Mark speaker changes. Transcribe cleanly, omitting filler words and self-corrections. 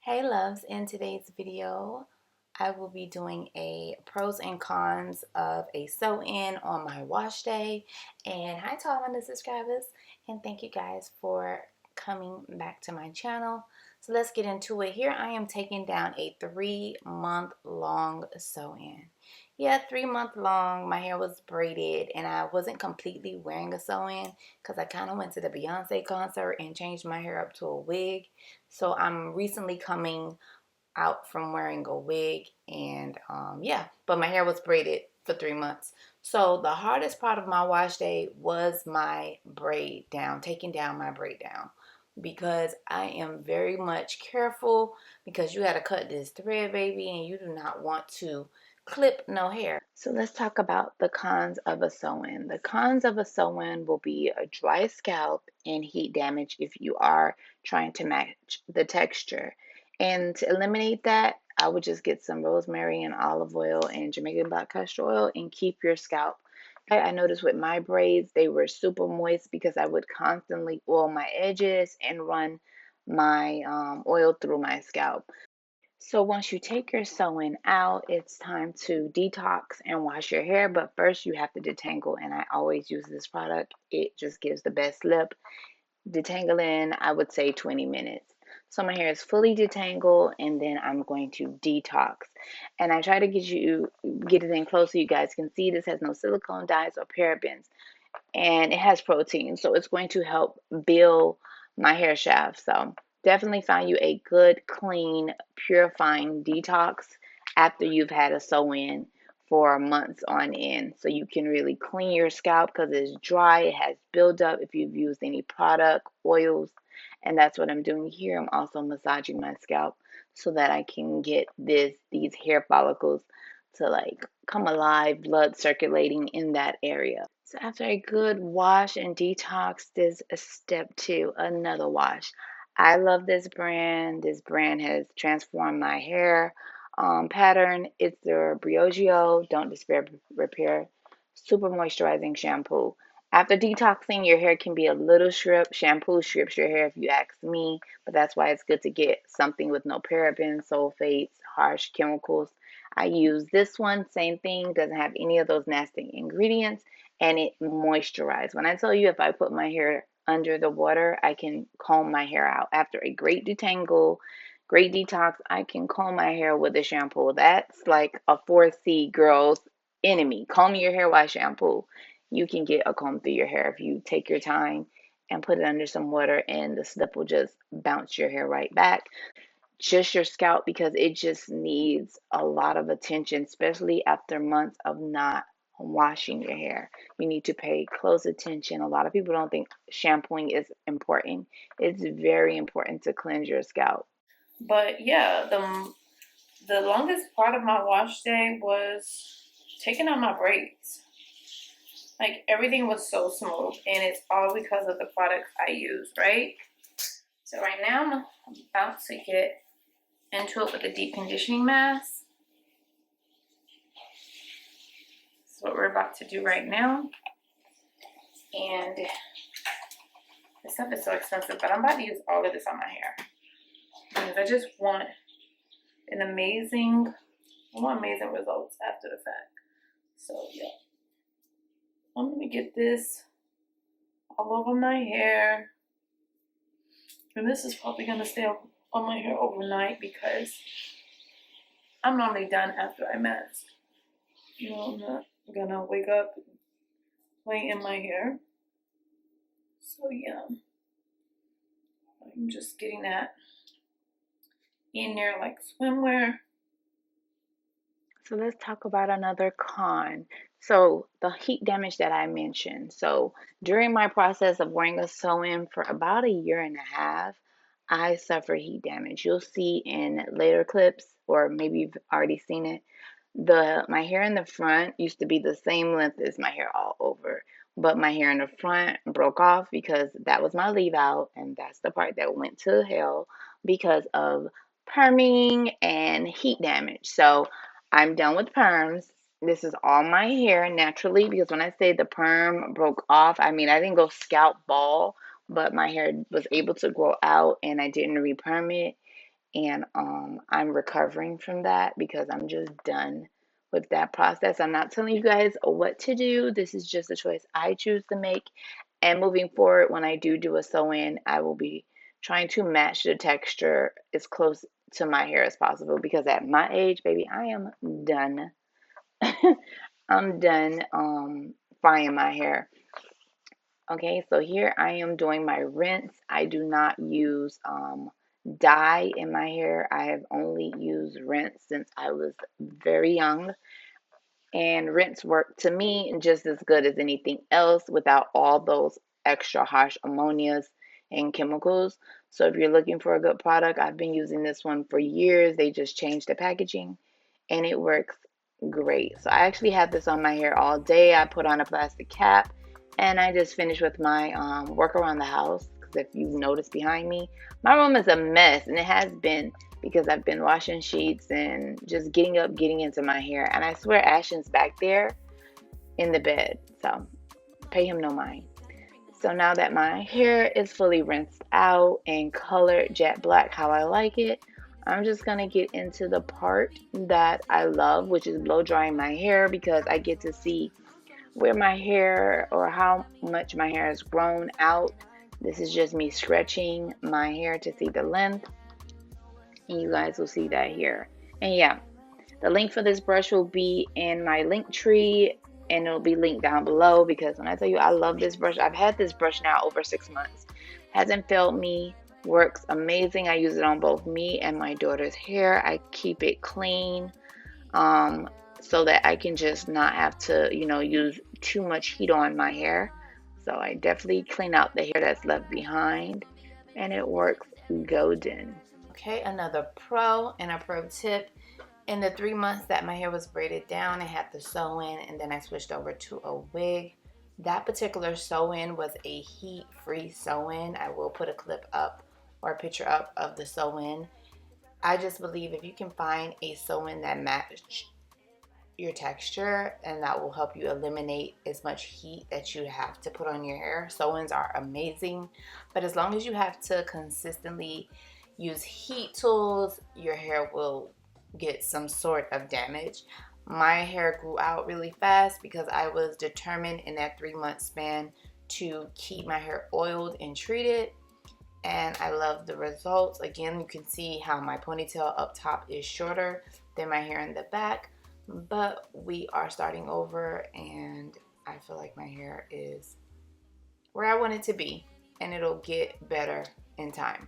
Speaker 1: Hey loves, in today's video, I will be doing a pros and cons of a sew-in on my wash day. And hi to all my new subscribers, and thank you guys for coming back to my channel. So let's get into it. Here I am taking down a 3-month long sew-in. Yeah, 3-month long. My hair was braided and I wasn't completely wearing a sew-in because I kind of went to the Beyonce concert and changed my hair up to a wig. So I'm recently coming out from wearing a wig and yeah, but my hair was braided for 3 months. So the hardest part of my wash day was my braid down, taking down my braid down, because I am very much careful because you got to cut this thread, baby, and you do not want to clip no hair. So let's talk about the cons of a sew-in. The cons of a sew-in will be a dry scalp and heat damage if you are trying to match the texture. And to eliminate that, I would just get some rosemary and olive oil and Jamaican black castor oil and keep your scalp. I noticed with my braids, they were super moist because I would constantly oil my edges and run my oil through my scalp. So once you take your sewing out, it's time to detox and wash your hair. But first, you have to detangle, and I always use this product. It just gives the best lip. Detangle in, I would say 20 minutes. So my hair is fully detangled, and then I'm going to detox. And I try to get it in close so you guys can see this has no silicone dyes or parabens, and it has protein, so it's going to help build my hair shaft. So definitely find you a good, clean, purifying detox after you've had a sew-in for months on end, so you can really clean your scalp because it's dry, it has buildup if you've used any product oils. And that's what I'm doing here. I'm also massaging my scalp so that I can get these hair follicles to like come alive, blood circulating in that area. So after a good wash and detox, there's a step two, another wash. I love this brand. This brand has transformed my hair pattern. It's the Briogeo Don't Despair Repair Super Moisturizing Shampoo. After detoxing, your hair can be a little stripped. Shampoo strips your hair if you ask me, but that's why it's good to get something with no parabens, sulfates, harsh chemicals. I use this one, same thing, doesn't have any of those nasty ingredients, and it moisturizes. When I tell you, if I put my hair under the water, I can comb my hair out. After a great detangle, great detox, I can comb my hair with a shampoo. That's like a 4C girl's enemy. Comb your hair while shampoo. You can get a comb through your hair if you take your time and put it under some water, and the slip will just bounce your hair right back. Just your scalp, because it just needs a lot of attention, especially after months of not washing your hair. You need to pay close attention. A lot of people don't think shampooing is important. It's very important to cleanse your scalp. But yeah, the longest part of my wash day was taking out my braids. Like, everything was so smooth, and it's all because of the products I use, right? So right now I'm about to get into it with a deep conditioning mask. That's what we're about to do right now. And this stuff is so expensive, but I'm about to use all of this on my hair because I just want amazing results after the fact. So yeah, I'm gonna get this all over my hair, and this is probably gonna stay on my hair overnight because I'm normally done after I mask. You know, I'm not gonna wake up and play in my hair. So yeah, I'm just getting that in there like swimwear. So let's talk about another con. So the heat damage that I mentioned. So during my process of wearing a sew-in for about a year and a half, I suffered heat damage. You'll see in later clips, or maybe you've already seen it. My hair in the front used to be the same length as my hair all over, but my hair in the front broke off because that was my leave out, and that's the part that went to hell because of perming and heat damage. So I'm done with perms. This is all my hair naturally, because when I say the perm broke off, I mean I didn't go scalp bald, but my hair was able to grow out and I didn't reperm it. and I'm recovering from that because I'm just done with that process. I'm not telling you guys what to do. This is just a choice I choose to make. And moving forward, when I do a sew-in, I will be trying to match the texture as close to my hair as possible because at my age, baby, I am done. I'm done frying my hair. Okay, so here I am doing my rinse. I do not use dye in my hair. I have only used rinse since I was very young. And rinse work to me just as good as anything else without all those extra harsh ammonias and chemicals. So if you're looking for a good product, I've been using this one for years. They just changed the packaging and it works great. So I actually had this on my hair all day. I put on a plastic cap and I just finished with my work around the house. Because if you've noticed behind me, my room is a mess, and it has been because I've been washing sheets and just getting up, getting into my hair. And I swear Ashton's back there in the bed, so pay him no mind. So now that my hair is fully rinsed out and colored jet black how I like it, I'm just gonna get into the part that I love, which is blow drying my hair, because I get to see where my hair or how much my hair has grown out. This is just me stretching my hair to see the length, and you guys will see that here. And yeah, the link for this brush will be in my link tree, and it'll be linked down below, because when I tell you I love this brush, I've had this brush now over 6 months. Hasn't failed me, works amazing. I use it on both me and my daughter's hair. I keep it clean so that I can just not have to, use too much heat on my hair. So I definitely clean out the hair that's left behind, and it works golden. Okay, another pro and a pro tip. In the 3 months that my hair was braided down, I had the sew-in, and then I switched over to a wig. That particular sew-in was a heat-free sew-in. I will put a clip up or a picture up of the sew-in. I just believe if you can find a sew-in that matches your texture, and that will help you eliminate as much heat that you have to put on your hair. Sew-ins are amazing, but as long as you have to consistently use heat tools, your hair will get some sort of damage. My hair grew out really fast because I was determined in that 3-month span to keep my hair oiled and treated, and I love the results. Again, you can see how my ponytail up top is shorter than my hair in the back, but we are starting over, and I feel like my hair is where I want it to be, and it'll get better in time.